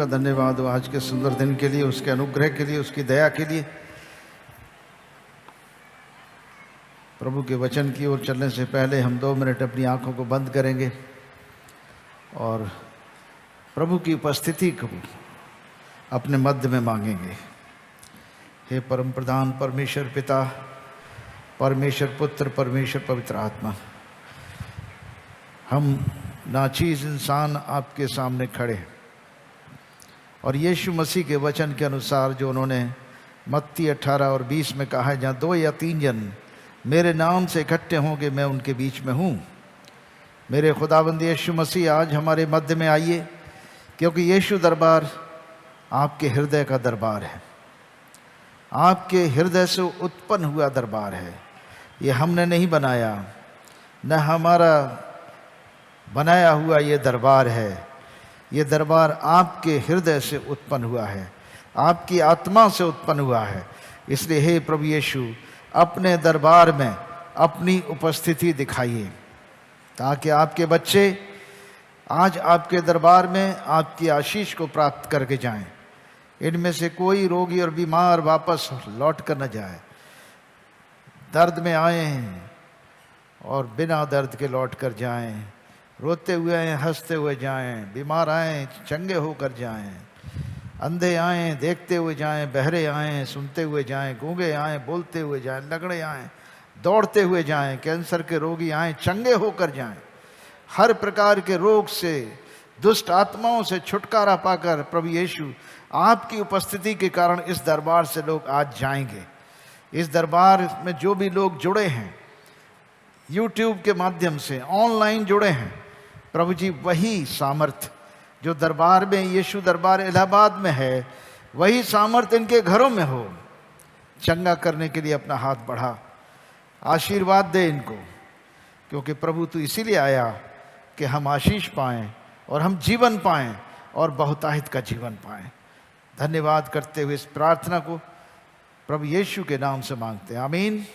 का धन्यवाद हो आज के सुंदर दिन के लिए, उसके अनुग्रह के लिए, उसकी दया के लिए। प्रभु के वचन की ओर चलने से पहले हम 2 मिनट अपनी आंखों को बंद करेंगे और प्रभु की उपस्थिति को अपने मध्य में मांगेंगे। हे परम प्रधान परमेश्वर पिता, परमेश्वर पुत्र, परमेश्वर पवित्र आत्मा, हम नाचीज इंसान आपके सामने खड़े और यीशु मसीह के वचन के अनुसार जो उन्होंने मत्ती 18 और 20 में कहा है, जहाँ 2 या 3 जन मेरे नाम से इकट्ठे होंगे मैं उनके बीच में हूँ। मेरे खुदाबंद यीशु मसीह आज हमारे मध्य में आइए, क्योंकि यीशु दरबार आपके हृदय का दरबार है, आपके हृदय से उत्पन्न हुआ दरबार है। ये हमने नहीं बनाया, न हमारा बनाया हुआ ये दरबार है। ये दरबार आपके हृदय से उत्पन्न हुआ है, आपकी आत्मा से उत्पन्न हुआ है। इसलिए हे प्रभु यीशु, अपने दरबार में अपनी उपस्थिति दिखाइए, ताकि आपके बच्चे आज आपके दरबार में आपकी आशीष को प्राप्त करके जाएं। इनमें से कोई रोगी और बीमार वापस लौट कर न जाए। दर्द में आए और बिना दर्द के लौट कर जाएं, रोते हुए आए हंसते हुए जाएं, बीमार आए चंगे होकर जाएं, अंधे आए देखते हुए जाएं, बहरे आए सुनते हुए जाएं, गूंगे आए बोलते हुए जाएं, लगड़े आए दौड़ते हुए जाएं, कैंसर के रोगी आए चंगे होकर जाएं। हर प्रकार के रोग से, दुष्ट आत्माओं से छुटकारा पाकर प्रभु यीशु आपकी उपस्थिति के कारण इस दरबार से लोग आज जाएंगे। इस दरबार में जो भी लोग जुड़े हैं, यूट्यूब के माध्यम से ऑनलाइन जुड़े हैं, प्रभु जी वही सामर्थ जो दरबार में, यीशु दरबार इलाहाबाद में है, वही सामर्थ इनके घरों में हो। चंगा करने के लिए अपना हाथ बढ़ा, आशीर्वाद दे इनको, क्योंकि प्रभु तू इसीलिए आया कि हम आशीष पाएं और हम जीवन पाएं और बहुतायत का जीवन पाएं। धन्यवाद करते हुए इस प्रार्थना को प्रभु यीशु के नाम से मांगते हैं, आमीन।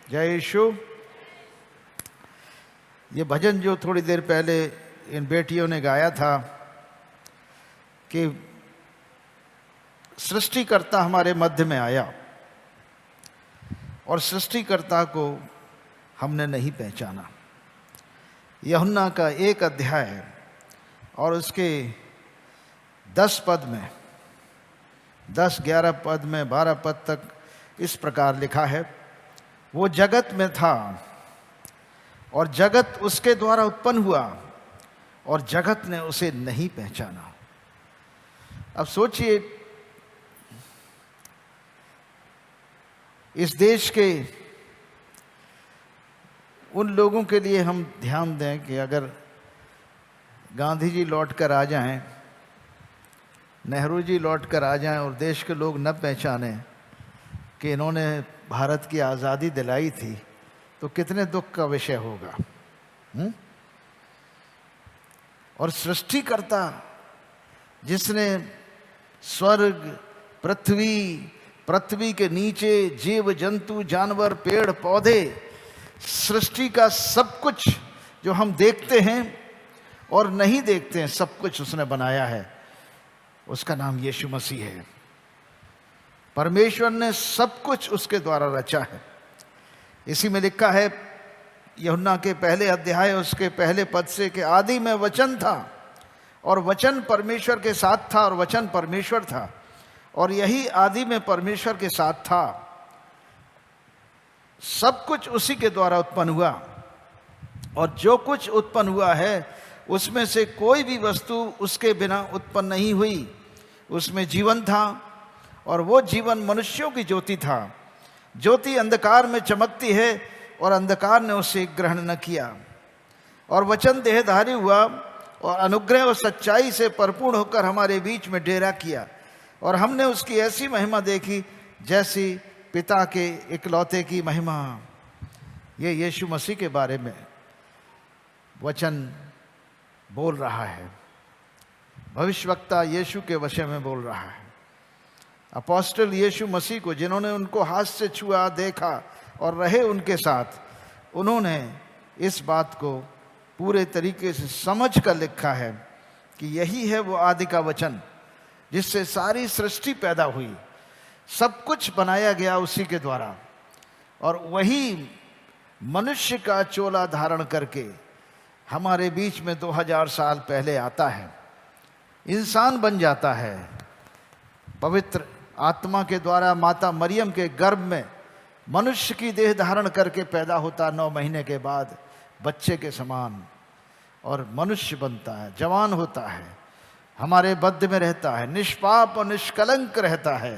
जय यीशु। ये भजन जो थोड़ी देर पहले इन बेटियों ने गाया था कि सृष्टिकर्ता हमारे मध्य में आया, और सृष्टिकर्ता को हमने नहीं पहचाना। यूहन्ना का 1 अध्याय और उसके 10 पद में, 10, 11 पद में 12 पद तक इस प्रकार लिखा है, वो जगत में था और जगत उसके द्वारा उत्पन्न हुआ और जगत ने उसे नहीं पहचाना। अब सोचिए, इस देश के उन लोगों के लिए हम ध्यान दें कि अगर गांधी जी लौट कर आ जाएं, नेहरू जी लौट कर आ जाएं और देश के लोग न पहचाने कि इन्होंने भारत की आज़ादी दिलाई थी, तो कितने दुख का विषय होगा। और सृष्टिकर्ता जिसने स्वर्ग, पृथ्वी के नीचे जीव जंतु, जानवर, पेड़ पौधे, सृष्टि का सब कुछ जो हम देखते हैं और नहीं देखते हैं, सब कुछ उसने बनाया है। उसका नाम यीशु मसीह है। परमेश्वर ने सब कुछ उसके द्वारा रचा है। इसी में लिखा है यूहन्ना के पहले अध्याय उसके पहले पद से कि आदि में वचन था और वचन परमेश्वर के साथ था और वचन परमेश्वर था, और यही आदि में परमेश्वर के साथ था। सब कुछ उसी के द्वारा उत्पन्न हुआ, और जो कुछ उत्पन्न हुआ है उसमें से कोई भी वस्तु उसके बिना उत्पन्न नहीं हुई। उसमें जीवन था और वो जीवन मनुष्यों की ज्योति था। ज्योति अंधकार में चमकती है और अंधकार ने उसे ग्रहण न किया। और वचन देहधारी हुआ और अनुग्रह और सच्चाई से परिपूर्ण होकर हमारे बीच में डेरा किया, और हमने उसकी ऐसी महिमा देखी जैसी पिता के इकलौते की महिमा। ये यीशु मसीह के बारे में वचन बोल रहा है। भविष्यवक्ता यीशु के विषय में बोल रहा है। अपोस्टल यीशु मसीह को, जिन्होंने उनको हाथ से छुआ, देखा और रहे उनके साथ, उन्होंने इस बात को पूरे तरीके से समझ कर लिखा है कि यही है वो आदि का वचन जिससे सारी सृष्टि पैदा हुई, सब कुछ बनाया गया उसी के द्वारा। और वही मनुष्य का चोला धारण करके हमारे बीच में 2000 साल पहले आता है, इंसान बन जाता है। पवित्र आत्मा के द्वारा माता मरियम के गर्भ में मनुष्य की देह धारण करके पैदा होता, 9 महीने के बाद बच्चे के समान, और मनुष्य बनता है, जवान होता है, हमारे मध्य में रहता है, निष्पाप और निष्कलंक रहता है,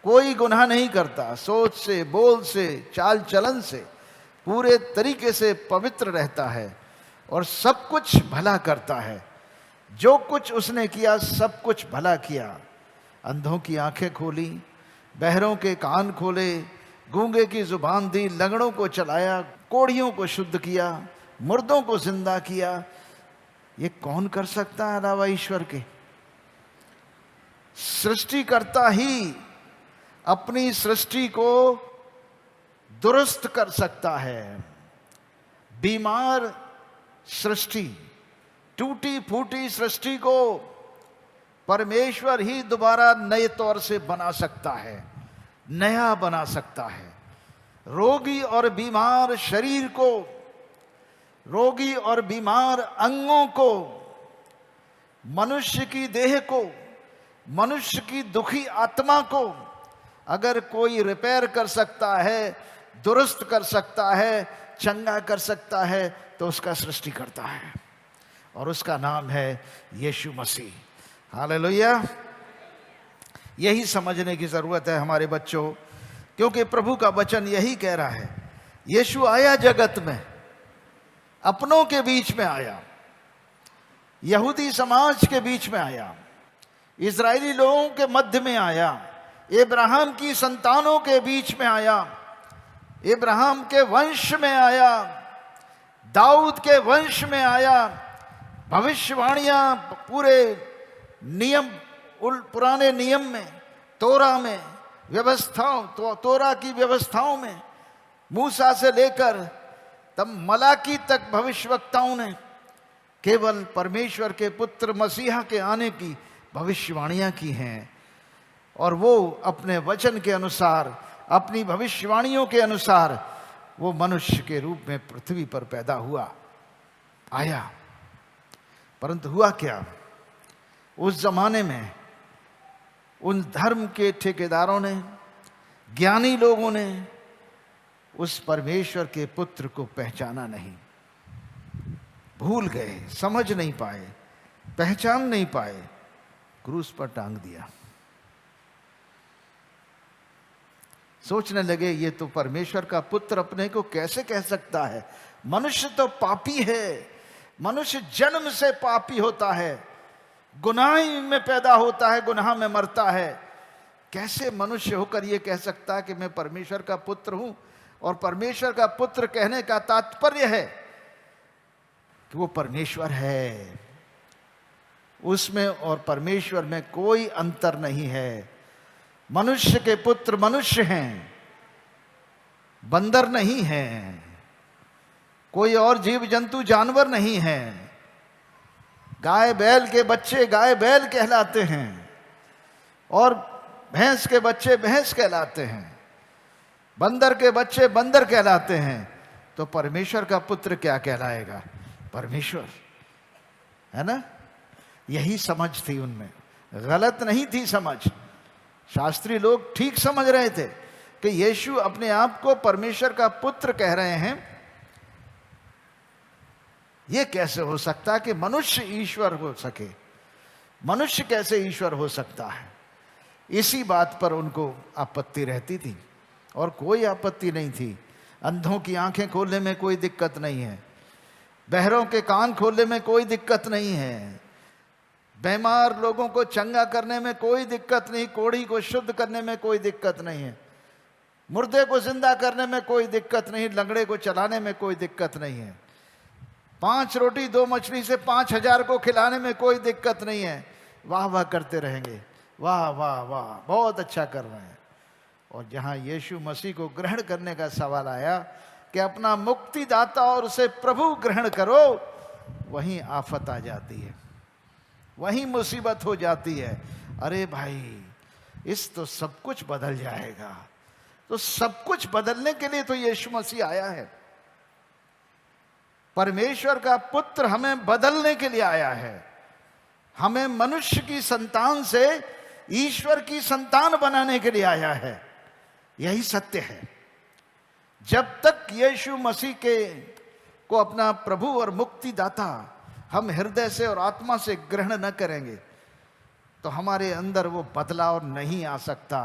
कोई गुनाह नहीं करता, सोच से, बोल से, चाल चलन से पूरे तरीके से पवित्र रहता है और सब कुछ भला करता है। जो कुछ उसने किया सब कुछ भला किया। अंधों की आंखें खोली, बहरों के कान खोले, गूंगे की जुबान दी, लंगड़ों को चलाया, कोढ़ियों को शुद्ध किया, मुर्दों को जिंदा किया। ये कौन कर सकता है अलावा ईश्वर के? सृष्टिकर्ता ही अपनी सृष्टि को दुरुस्त कर सकता है। बीमार सृष्टि, टूटी फूटी सृष्टि को परमेश्वर ही दोबारा नए तौर से बना सकता है, नया बना सकता है। रोगी और बीमार शरीर को, रोगी और बीमार अंगों को, मनुष्य की देह को, मनुष्य की दुखी आत्मा को अगर कोई रिपेयर कर सकता है, दुरुस्त कर सकता है, चंगा कर सकता है, तो उसका सृष्टि करता है, और उसका नाम है यीशु मसीह। हालेलुया। यही समझने की जरूरत है हमारे बच्चों, क्योंकि प्रभु का वचन यही कह रहा है। यीशु आया जगत में, अपनों के बीच में आया, यहूदी समाज के बीच में आया, इजरायली लोगों के मध्य में आया, इब्राहिम की संतानों के बीच में आया, इब्राहिम के वंश में आया, दाऊद के वंश में आया। भविष्यवाणियां पूरे नियम, पुराने नियम में, तोरा में, व्यवस्थाओं, तोरा की व्यवस्थाओं में, मूसा से लेकर तब मलाकी तक भविष्यवक्ताओं ने केवल परमेश्वर के पुत्र मसीहा के आने की भविष्यवाणियां की हैं। और वो अपने वचन के अनुसार, अपनी भविष्यवाणियों के अनुसार वो मनुष्य के रूप में पृथ्वी पर पैदा हुआ, आया। परंतु हुआ क्या? उस जमाने में उन धर्म के ठेकेदारों ने, ज्ञानी लोगों ने उस परमेश्वर के पुत्र को पहचाना नहीं, भूल गए, समझ नहीं पाए, पहचान नहीं पाए, क्रूस पर टांग दिया। सोचने लगे ये तो परमेश्वर का पुत्र अपने को कैसे कह सकता है? मनुष्य तो पापी है, मनुष्य जन्म से पापी होता है, गुनाह में पैदा होता है, गुनाह में मरता है। कैसे मनुष्य होकर ये कह सकता है कि मैं परमेश्वर का पुत्र हूं? और परमेश्वर का पुत्र कहने का तात्पर्य है कि वो परमेश्वर है, उसमें और परमेश्वर में कोई अंतर नहीं है। मनुष्य के पुत्र मनुष्य हैं, बंदर नहीं हैं, कोई और जीव जंतु जानवर नहीं हैं। गाय बैल के बच्चे गाय बैल कहलाते हैं, और भैंस के बच्चे भैंस कहलाते हैं, बंदर के बच्चे बंदर कहलाते हैं। तो परमेश्वर का पुत्र क्या कहलाएगा? परमेश्वर, है ना? यही समझ थी उनमें, गलत नहीं थी समझ। शास्त्री लोग ठीक समझ रहे थे कि यीशु अपने आप को परमेश्वर का पुत्र कह रहे हैं। यह कैसे हो सकता है कि मनुष्य ईश्वर हो सके? मनुष्य कैसे ईश्वर हो सकता है? इसी बात पर उनको आपत्ति रहती थी, और कोई आपत्ति नहीं थी। अंधों की आंखें खोलने में कोई दिक्कत नहीं है, बहरों के कान खोलने में कोई दिक्कत नहीं है, बीमार लोगों को चंगा करने में कोई दिक्कत नहीं, कोढ़ी को शुद्ध करने में कोई दिक्कत नहीं है, मुर्दे को जिंदा करने में कोई दिक्कत नहीं, लंगड़े को चलाने में कोई दिक्कत नहीं है, 5 रोटी 2 मछली से 5000 को खिलाने में कोई दिक्कत नहीं है। वाह वाह करते रहेंगे, वाह वाह वाह, बहुत अच्छा कर रहे हैं। और जहां यीशु मसीह को ग्रहण करने का सवाल आया कि अपना मुक्तिदाता और उसे प्रभु ग्रहण करो, वहीं आफत आ जाती है, वहीं मुसीबत हो जाती है। अरे भाई इस तो सब कुछ बदल जाएगा। तो सब कुछ बदलने के लिए तो यीशु मसीह आया है। परमेश्वर का पुत्र हमें बदलने के लिए आया है। हमें मनुष्य की संतान से ईश्वर की संतान बनाने के लिए आया है। यही सत्य है। जब तक यीशु मसीह को अपना प्रभु और मुक्तिदाता हम हृदय से और आत्मा से ग्रहण न करेंगे तो हमारे अंदर वो बदलाव नहीं आ सकता।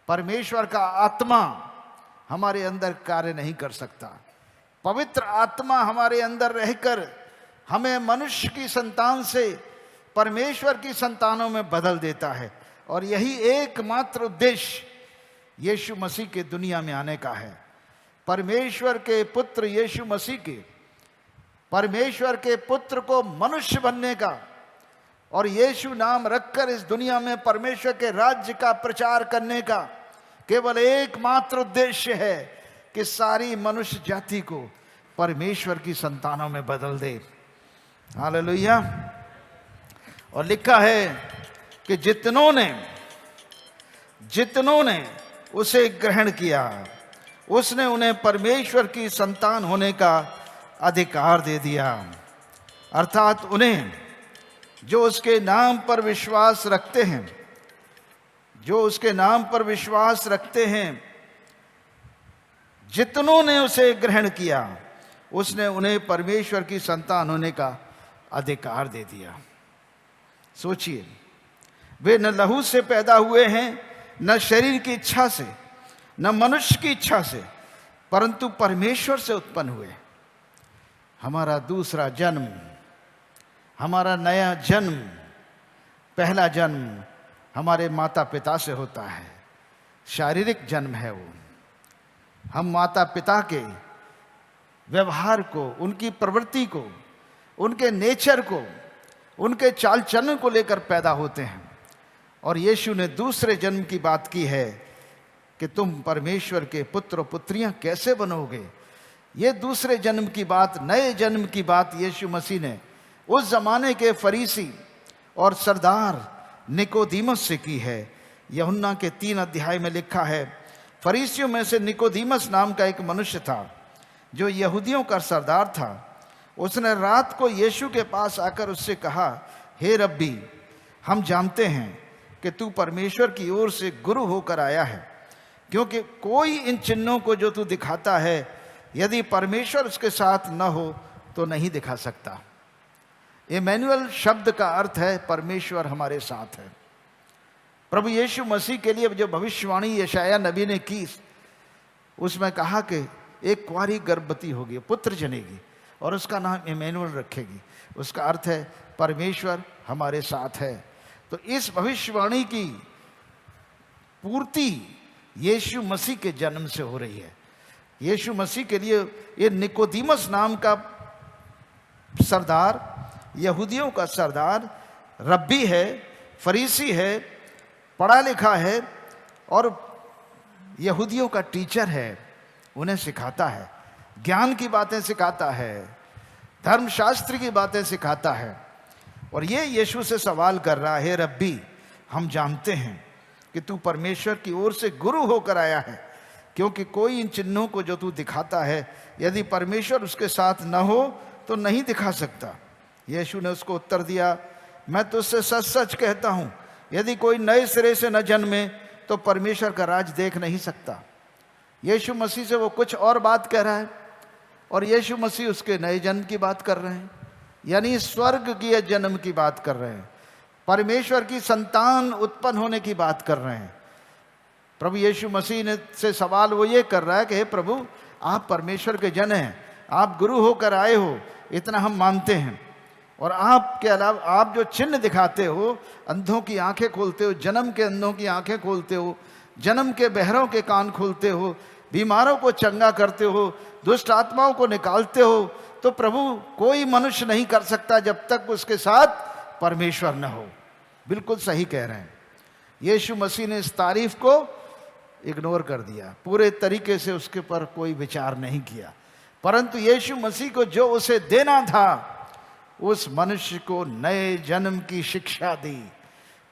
परमेश्वर का आत्मा हमारे अंदर कार्य नहीं कर सकता। पवित्र आत्मा हमारे अंदर रहकर हमें मनुष्य की संतान से परमेश्वर की संतानों में बदल देता है। और यही एकमात्र उद्देश्य यीशु मसीह के दुनिया में आने का है। परमेश्वर के पुत्र यीशु मसीह के, परमेश्वर के पुत्र को मनुष्य बनने का और यीशु नाम रखकर इस दुनिया में परमेश्वर के राज्य का प्रचार करने का केवल एकमात्र उद्देश्य है कि सारी मनुष्य जाति को परमेश्वर की संतानों में बदल दे। हालेलुया। और लिखा है कि जितनों ने उसे ग्रहण किया उसने उन्हें परमेश्वर की संतान होने का अधिकार दे दिया। अर्थात उन्हें जो उसके नाम पर विश्वास रखते हैं, जो उसके नाम पर विश्वास रखते हैं, जितनों ने उसे ग्रहण किया उसने उन्हें परमेश्वर की संतान होने का अधिकार दे दिया। सोचिए, वे न लहू से पैदा हुए हैं, न शरीर की इच्छा से, न मनुष्य की इच्छा से, परंतु परमेश्वर से उत्पन्न हुए। हमारा दूसरा जन्म, हमारा नया जन्म, पहला जन्म हमारे माता पिता से होता है। शारीरिक जन्म है वो। हम माता पिता के व्यवहार को, उनकी प्रवृत्ति को, उनके नेचर को, उनके चाल चलन को लेकर पैदा होते हैं। और यीशु ने दूसरे जन्म की बात की है कि तुम परमेश्वर के पुत्र और पुत्रियां कैसे बनोगे। ये दूसरे जन्म की बात, नए जन्म की बात यीशु मसीह ने उस जमाने के फरीसी और सरदार निकोदीमस से की है। यूहन्ना के 3 अध्याय में लिखा है, फरीसियों में से निकोदीमस नाम का एक मनुष्य था जो यहूदियों का सरदार था। उसने रात को यीशु के पास आकर उससे कहा, हे रब्बी, हम जानते हैं कि तू परमेश्वर की ओर से गुरु होकर आया है, क्योंकि कोई इन चिन्हों को जो तू दिखाता है यदि परमेश्वर उसके साथ न हो तो नहीं दिखा सकता। इमैनुअल शब्द का अर्थ है परमेश्वर हमारे साथ है। प्रभु यीशु मसीह के लिए जो भविष्यवाणी यशायाह नबी ने की, उसमें कहा कि एक कुंवारी गर्भवती होगी, पुत्र जनेगी और उसका नाम इमैनुअल रखेगी। उसका अर्थ है परमेश्वर हमारे साथ है। तो इस भविष्यवाणी की पूर्ति यीशु मसीह के जन्म से हो रही है। यीशु मसीह के लिए ये निकोदीमस नाम का सरदार, यहूदियों का सरदार, रब्बी है, फरीसी है, पढ़ा लिखा है और यहूदियों का टीचर है। उन्हें सिखाता है, ज्ञान की बातें सिखाता है, धर्मशास्त्र की बातें सिखाता है। और ये यीशु से सवाल कर रहा है, रब्बी, हम जानते हैं कि तू परमेश्वर की ओर से गुरु होकर आया है, क्योंकि कोई इन चिन्हों को जो तू दिखाता है यदि परमेश्वर उसके साथ न हो तो नहीं दिखा सकता। यीशु ने उसको उत्तर दिया, मैं तुझसे सच सच कहता हूं, यदि कोई नए सिरे से न जन्मे तो परमेश्वर का राज देख नहीं सकता। यीशु मसीह से वो कुछ और बात कह रहा है और यीशु मसीह उसके नए जन्म की बात कर रहे हैं, यानी स्वर्ग की जन्म की बात कर रहे हैं, परमेश्वर की संतान उत्पन्न होने की बात कर रहे हैं। प्रभु यीशु मसीह ने से सवाल वो ये कर रहा है कि हे प्रभु, आप परमेश्वर के जन हैं, आप गुरु होकर आए हो, इतना हम मानते हैं। और आपके अलावा आप जो चिन्ह दिखाते हो, अंधों की आंखें खोलते हो, जन्म के अंधों की आंखें खोलते हो, जन्म के बहरों के कान खोलते हो, बीमारों को चंगा करते हो, दुष्ट आत्माओं को निकालते हो, तो प्रभु कोई मनुष्य नहीं कर सकता जब तक उसके साथ परमेश्वर न हो। बिल्कुल सही कह रहे हैं। यीशु मसीह ने इस तारीफ को इग्नोर कर दिया, पूरे तरीके से उसके पर कोई विचार नहीं किया। परंतु यीशु मसीह को जो उसे देना था, उस मनुष्य को नए जन्म की शिक्षा दी,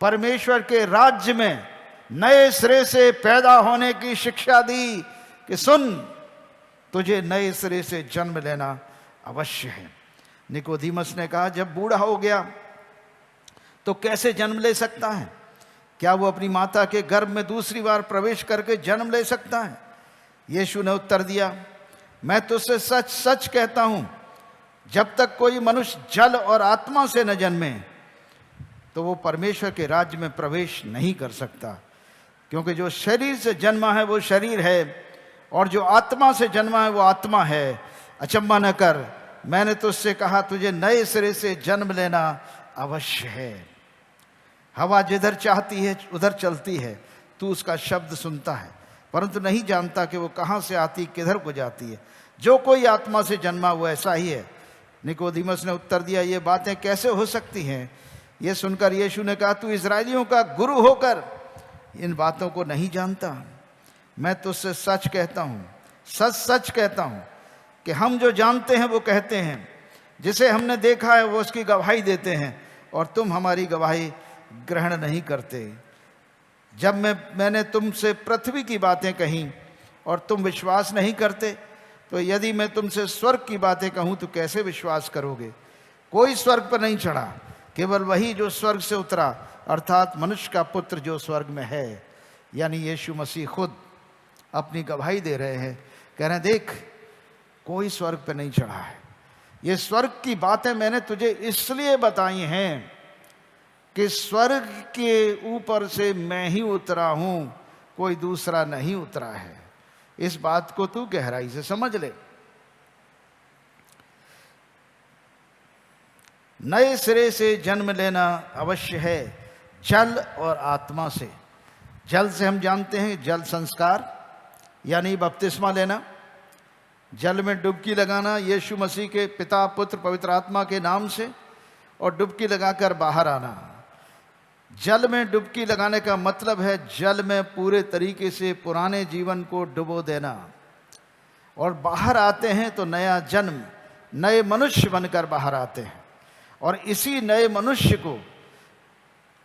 परमेश्वर के राज्य में नए सिरे से पैदा होने की शिक्षा दी कि सुन, तुझे नए सिरे से जन्म लेना अवश्य है। निकोदेमुस ने कहा, जब बूढ़ा हो गया तो कैसे जन्म ले सकता है? क्या वो अपनी माता के गर्भ में दूसरी बार प्रवेश करके जन्म ले सकता है? यीशु ने उत्तर दिया, मैं तुझसे सच सच कहता हूं, जब तक कोई मनुष्य जल और आत्मा से न जन्मे तो वो परमेश्वर के राज्य में प्रवेश नहीं कर सकता। क्योंकि जो शरीर से जन्मा है वो शरीर है, और जो आत्मा से जन्मा है वो आत्मा है। अचंभा न कर, मैंने तुझसे कहा, तुझे नए सिरे से जन्म लेना अवश्य है। हवा जिधर चाहती है उधर चलती है, तू उसका शब्द सुनता है परंतु नहीं जानता कि वो कहाँ से आती किधर को जाती है। जो कोई आत्मा से जन्मा वो ऐसा ही है। निकोदेमुस ने उत्तर दिया, ये बातें कैसे हो सकती हैं? ये सुनकर यीशु ने कहा, तू इस्राएलियों का गुरु होकर इन बातों को नहीं जानता? मैं तुझसे सच कहता हूँ, सच सच कहता हूँ कि हम जो जानते हैं वो कहते हैं, जिसे हमने देखा है वो उसकी गवाही देते हैं, और तुम हमारी गवाही ग्रहण नहीं करते। जब मैंने तुमसे पृथ्वी की बातें कहीं और तुम विश्वास नहीं करते, तो यदि मैं तुमसे स्वर्ग की बातें कहूँ तो कैसे विश्वास करोगे? कोई स्वर्ग पर नहीं चढ़ा, केवल वही जो स्वर्ग से उतरा, अर्थात मनुष्य का पुत्र जो स्वर्ग में है। यानी यीशु मसीह खुद अपनी गवाही दे रहे हैं, कह रहे हैं, देख, कोई स्वर्ग पर नहीं चढ़ा है। ये स्वर्ग की बातें मैंने तुझे इसलिए बताई हैं कि स्वर्ग के ऊपर से मैं ही उतरा हूं, कोई दूसरा नहीं उतरा है। इस बात को तू गहराई से समझ ले। नए सिरे से जन्म लेना अवश्य है, जल और आत्मा से। जल से हम जानते हैं जल संस्कार यानी बपतिस्मा लेना, जल में डुबकी लगाना यीशु मसीह के पिता पुत्र पवित्र आत्मा के नाम से, और डुबकी लगाकर बाहर आना। जल में डुबकी लगाने का मतलब है जल में पूरे तरीके से पुराने जीवन को डुबो देना, और बाहर आते हैं तो नया जन्म, नए मनुष्य बनकर बाहर आते हैं। और इसी नए मनुष्य को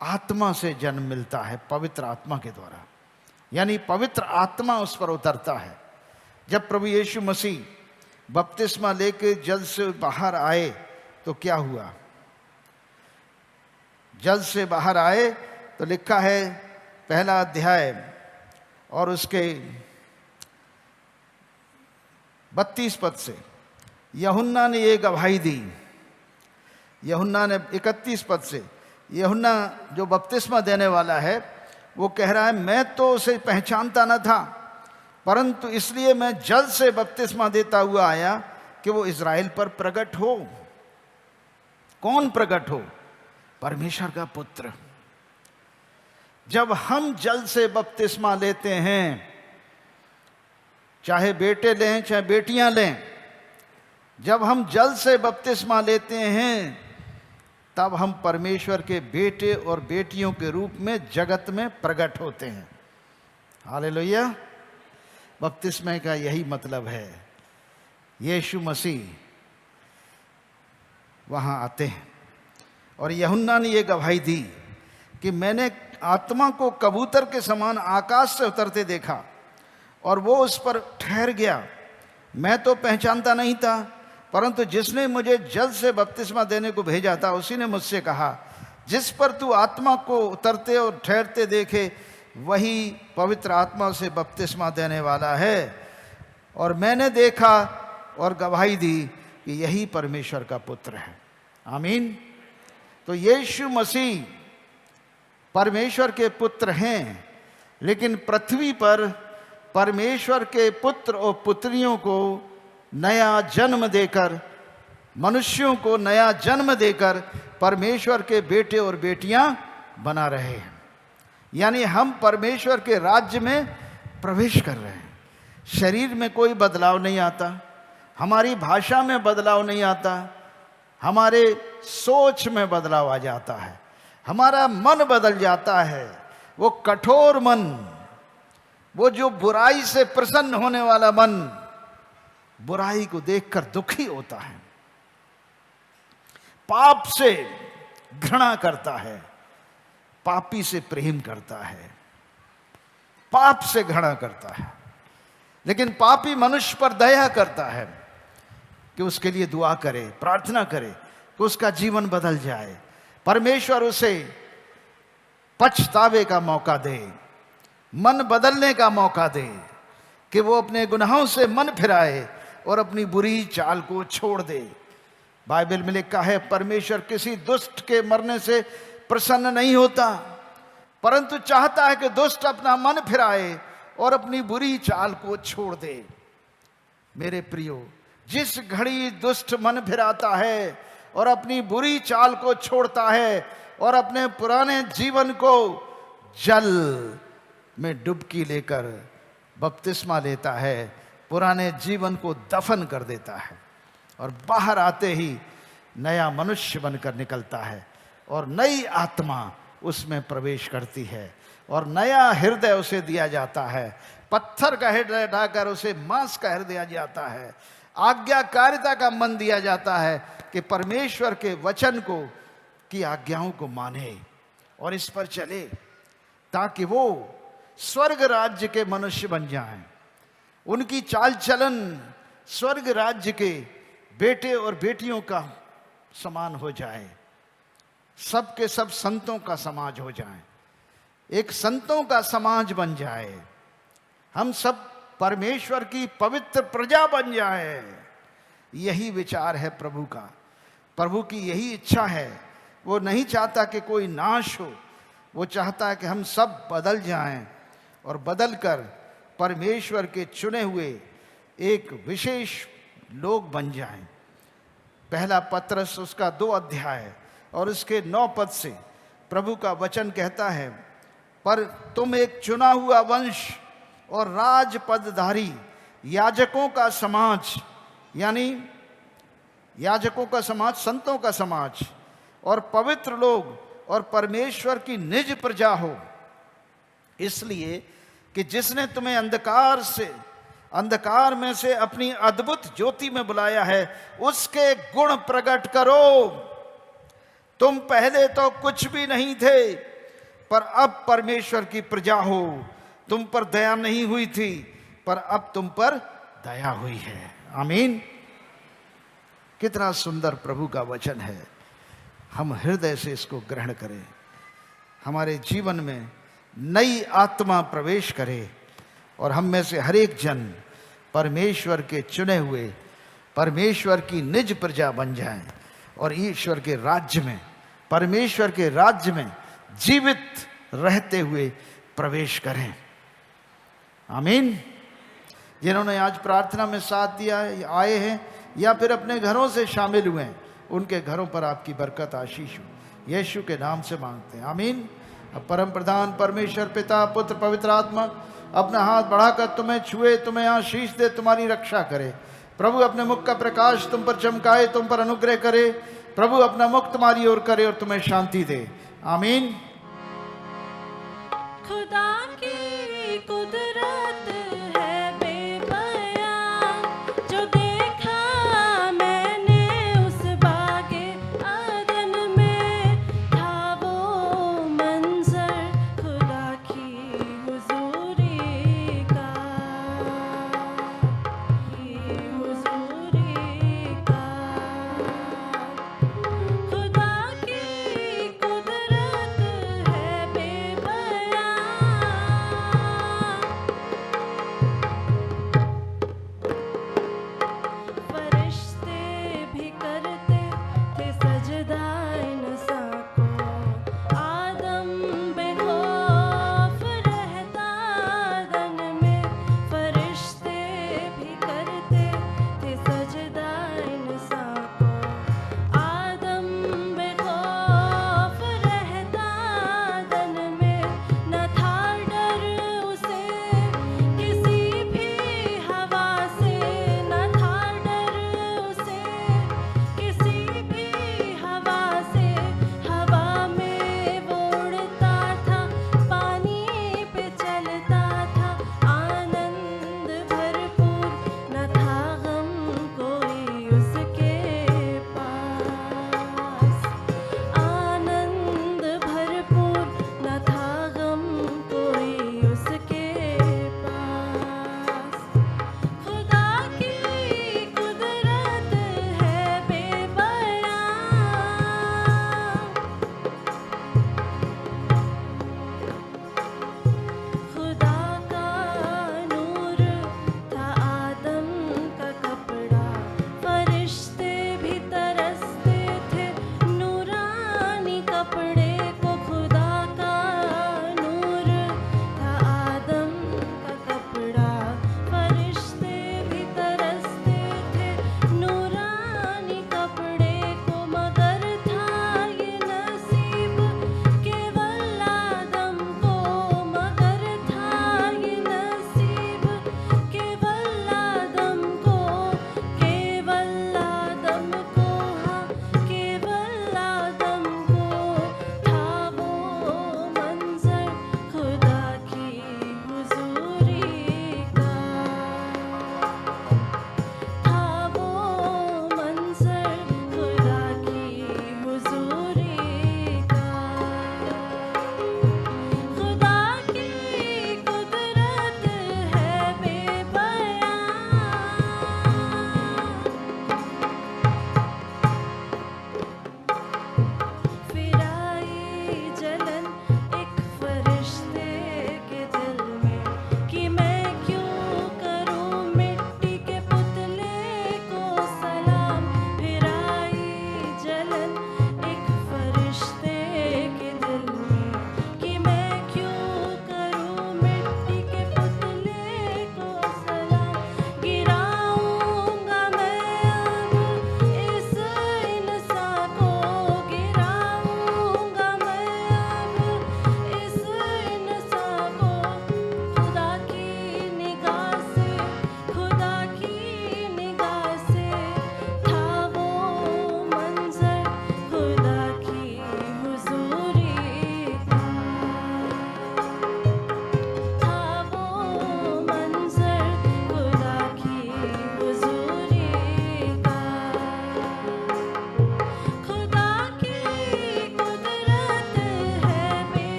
आत्मा से जन्म मिलता है, पवित्र आत्मा के द्वारा, यानी पवित्र आत्मा उस पर उतरता है। जब प्रभु यीशु मसीह बपतिस्मा लेके जल से बाहर आए तो क्या हुआ? जल से बाहर आए तो लिखा है पहला अध्याय और उसके 32 पद से, यूहन्ना ने ये गवाही दी। यूहन्ना ने 31 पद से, यूहन्ना जो बपतिस्मा देने वाला है वो कह रहा है, मैं तो उसे पहचानता न था, परंतु इसलिए मैं जल से बपतिस्मा देता हुआ आया कि वो इज़राइल पर प्रकट हो। कौन प्रकट हो? परमेश्वर का पुत्र। जब हम जल से बपतिस्मा लेते हैं, चाहे बेटे लें चाहे बेटियां लें, जब हम जल से बपतिस्मा लेते हैं तब हम परमेश्वर के बेटे और बेटियों के रूप में जगत में प्रकट होते हैं। हालेलुया। बपतिस्मे का यही मतलब है। यीशु मसीह वहाँ आते हैं, और यूहन्ना ने ये गवाही दी कि मैंने आत्मा को कबूतर के समान आकाश से उतरते देखा और वो उस पर ठहर गया। मैं तो पहचानता नहीं था, परंतु जिसने मुझे जल से बपतिस्मा देने को भेजा था उसी ने मुझसे कहा, जिस पर तू आत्मा को उतरते और ठहरते देखे वही पवित्र आत्मा से बपतिस्मा देने वाला है। और मैंने देखा और गवाही दी कि यही परमेश्वर का पुत्र है। आमीन। तो यीशु मसीह परमेश्वर के पुत्र हैं, लेकिन पृथ्वी पर परमेश्वर के पुत्र और पुत्रियों को नया जन्म देकर, मनुष्यों को नया जन्म देकर परमेश्वर के बेटे और बेटियां बना रहे हैं। यानी हम परमेश्वर के राज्य में प्रवेश कर रहे हैं। शरीर में कोई बदलाव नहीं आता, हमारी भाषा में बदलाव नहीं आता, हमारे सोच में बदलाव आ जाता है, हमारा मन बदल जाता है। वो कठोर मन, वो जो बुराई से प्रसन्न होने वाला मन, बुराई को देखकर दुखी होता है, पाप से घृणा करता है, पापी से प्रेम करता है, पाप से घृणा करता है, लेकिन पापी मनुष्य पर दया करता है कि उसके लिए दुआ करे, प्रार्थना करे कि उसका जीवन बदल जाए। परमेश्वर उसे पछतावे का मौका दे, मन बदलने का मौका दे, कि वो अपने गुनाहों से मन फिराए और अपनी बुरी चाल को छोड़ दे। बाइबल में लिखा है, परमेश्वर किसी दुष्ट के मरने से प्रसन्न नहीं होता, परंतु चाहता है कि दुष्ट अपना मन फिराए और अपनी बुरी चाल को छोड़ दे। मेरे प्रियो, जिस घड़ी दुष्ट मन फिराता है और अपनी बुरी चाल को छोड़ता है और अपने पुराने जीवन को जल में डुबकी लेकर बपतिस्मा लेता है, पुराने जीवन को दफन कर देता है और बाहर आते ही नया मनुष्य बनकर निकलता है और नई आत्मा उसमें प्रवेश करती है और नया हृदय उसे दिया जाता है। पत्थर का हृदय ढाकर उसे मांस का हृदय दिया जाता है। आज्ञाकारिता का मन दिया जाता है कि परमेश्वर के वचन को, की आज्ञाओं को माने और इस पर चले, ताकि वो स्वर्ग राज्य के मनुष्य बन जाएं। उनकी चाल चलन स्वर्ग राज्य के बेटे और बेटियों का समान हो जाए, सब के सब संतों का समाज हो जाए, एक संतों का समाज बन जाए, हम सब परमेश्वर की पवित्र प्रजा बन जाए। यही विचार है प्रभु का, प्रभु की यही इच्छा है। वो नहीं चाहता कि कोई नाश हो, वो चाहता है कि हम सब बदल जाएं और बदलकर परमेश्वर के चुने हुए एक विशेष लोग बन जाएं। पहला पत्रस उसका 2 अध्याय और उसके 9 पद से प्रभु का वचन कहता है, पर तुम एक चुना हुआ वंश और राजपदधारी याजकों का समाज, यानी याजकों का समाज, संतों का समाज और पवित्र लोग और परमेश्वर की निज प्रजा हो, इसलिए कि जिसने तुम्हें अंधकार में से अपनी अद्भुत ज्योति में बुलाया है, उसके गुण प्रकट करो। तुम पहले तो कुछ भी नहीं थे, पर अब परमेश्वर की प्रजा हो। तुम पर दया नहीं हुई थी, पर अब तुम पर दया हुई है। आमीन। कितना सुंदर प्रभु का वचन है। हम हृदय से इसको ग्रहण करें, हमारे जीवन में नई आत्मा प्रवेश करे और हम में से हर एक जन परमेश्वर के चुने हुए, परमेश्वर की निज प्रजा बन जाएं और ईश्वर के राज्य में, परमेश्वर के राज्य में जीवित रहते हुए प्रवेश करें। आमीन। जिन्होंने आज प्रार्थना में साथ दिया है, आए हैं या फिर अपने घरों से शामिल हुए हैं, उनके घरों पर आपकी बरकत आशीष हो, यीशु के नाम से मांगते हैं। आमीन। अब परम प्रधान परमेश्वर पिता, पुत्र, पवित्र आत्मा अपना हाथ बढ़ाकर तुम्हें छुए, तुम्हें आशीष दे, तुम्हारी रक्षा करे। प्रभु अपने मुख का प्रकाश तुम पर चमकाए, तुम पर अनुग्रह करे। प्रभु अपना मुख तुम्हारी ओर करे और तुम्हें शांति दे। आमीन। खुदा की कुदरत